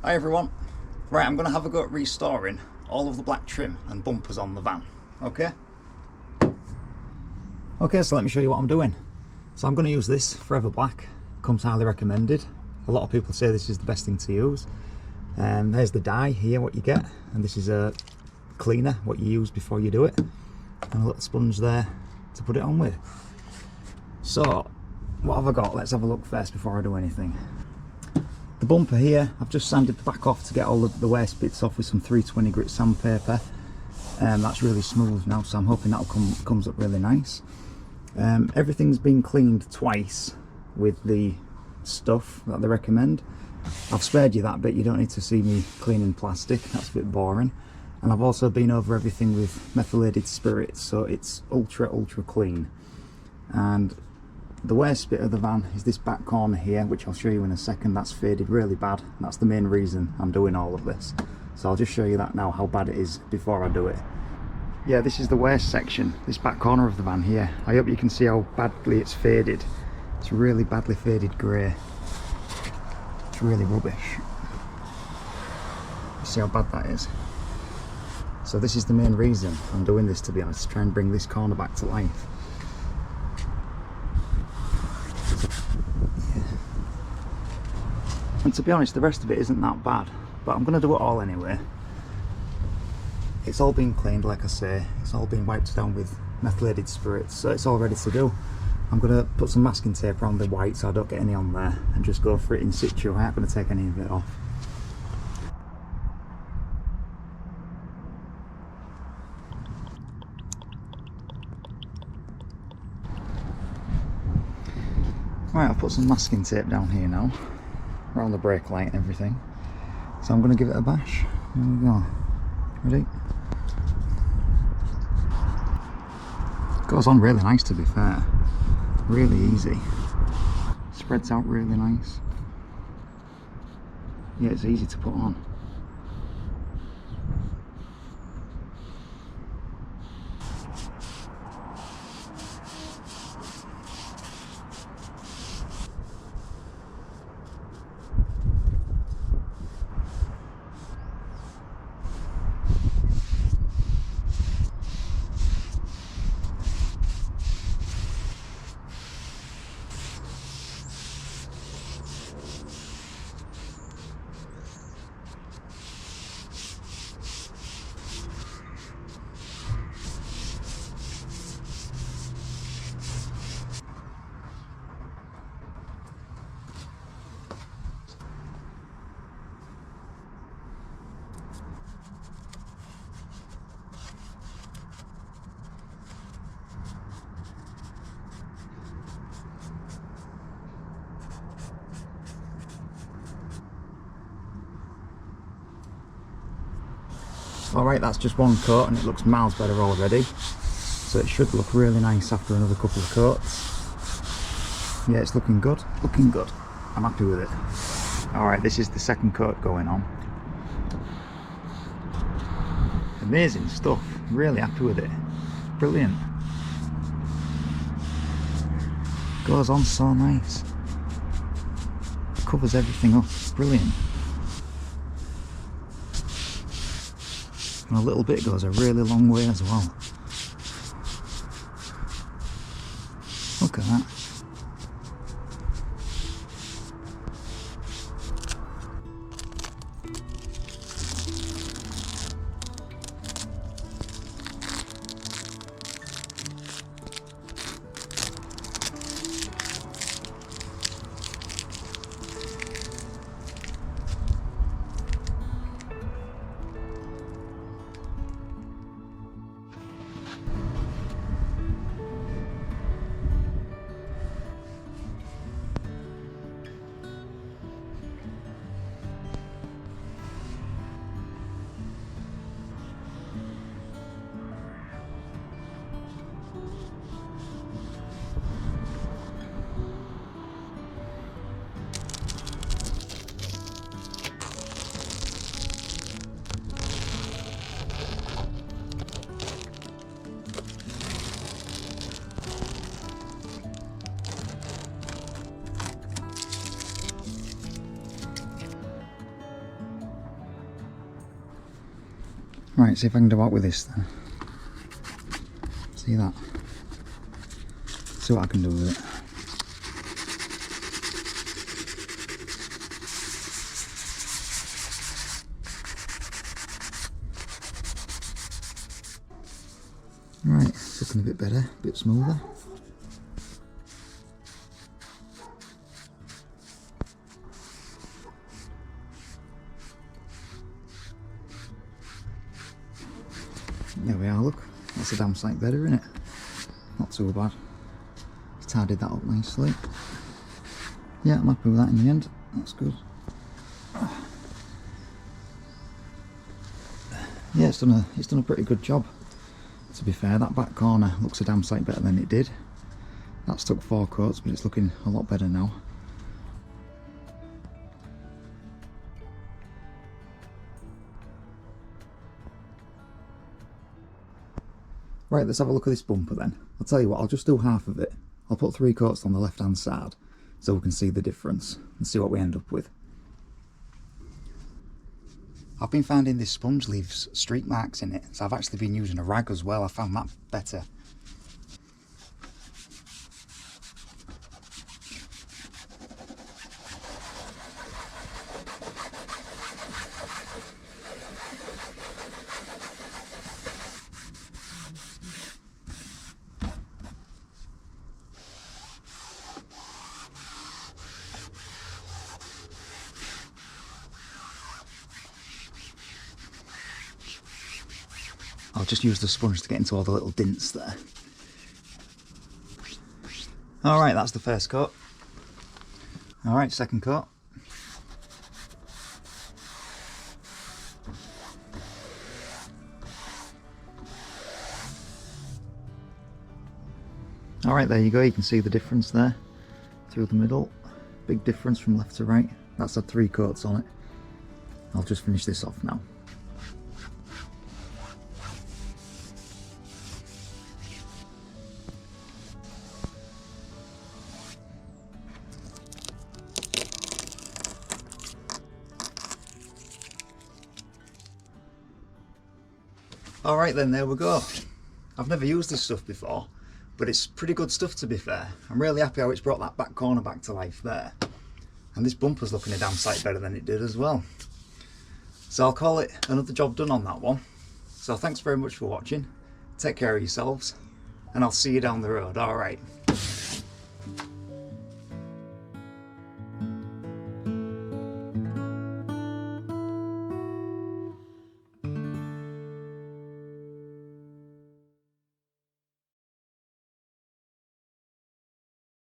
Hi everyone. Right, I'm going to have a go at restoring all of the black trim and bumpers on the van. Okay? Okay, so let me show you what I'm doing. So I'm going to use this Forever Black. Comes highly recommended. A lot of people say this is the best thing to use. There's the dye here, what you get. And this is a cleaner, what you use before you do it. And a little sponge there to put it on with. So, what have I got? Let's have a look first before I do anything. The bumper here, I've just sanded the back off to get all the waste bits off with some 320 grit sandpaper. That's really smooth now, so I'm hoping that'll comes up really nice. Everything's been cleaned twice with the stuff that they recommend. I've spared you that bit, you don't need to see me cleaning plastic, that's a bit boring. And I've also been over everything with methylated spirits, so it's ultra clean. And the worst bit of the van is this back corner here, which I'll show you in a second. That's faded really bad. That's the main reason I'm doing all of this. So I'll just show you that now, how bad it is before I do it. Yeah, this is the worst section, this back corner of the van here. I hope you can see how badly it's faded. It's really badly faded grey. It's really rubbish. You see how bad that is? So this is the main reason I'm doing this, to be honest, to try and bring this corner back to life. And to be honest, the rest of it isn't that bad, but I'm going to do it all anyway. It's all been cleaned, like I say, it's all been wiped down with methylated spirits, so it's all ready to do. I'm going to put some masking tape around the white so I don't get any on there, and just go for it in situ. I'm not going to take any of it off. Right, I've put some masking tape down here now, around the brake light and everything. So I'm going to give it a bash. Here we go. Ready? Goes on really nice, to be fair. Really easy. Spreads out really nice. Yeah, it's easy to put on. Alright, that's just one coat and it looks miles better already. So it should look really nice after another couple of coats. Yeah, it's looking good, looking good. I'm happy with it. Alright, this is the second coat going on. Amazing stuff, really happy with it. Brilliant. Goes on so nice. Covers everything up, brilliant. And a little bit goes a really long way as well. Look at that. Right, see if I can do out with this then. See that? See what I can do with it. Right, it's looking a bit better, a bit smoother. There we are, look. That's a damn sight better, isn't it? Not too bad. Tidied that up nicely. Yeah, I'm happy with that in the end. That's good. Yeah, it's done a pretty good job. To be fair, that back corner looks a damn sight better than it did. That's took 4 coats, but it's looking a lot better now. Right, let's have a look at this bumper then. I'll tell you what, I'll just do half of it. I'll put 3 coats on the left hand side so we can see the difference and see what we end up with. I've been finding this sponge leaves streak marks in it, so I've actually been using a rag as well. I found that better. I'll just use the sponge to get into all the little dints there. Alright, that's the first coat. Alright, second coat. Alright, there you go, you can see the difference there through the middle. Big difference from left to right. That's had 3 coats on it. I'll just finish this off now. Alright then, there we go. I've never used this stuff before, but it's pretty good stuff to be fair. I'm really happy how it's brought that back corner back to life there. And this bumper's looking a damn sight better than it did as well. So I'll call it another job done on that one. So thanks very much for watching. Take care of yourselves, and I'll see you down the road. Alright.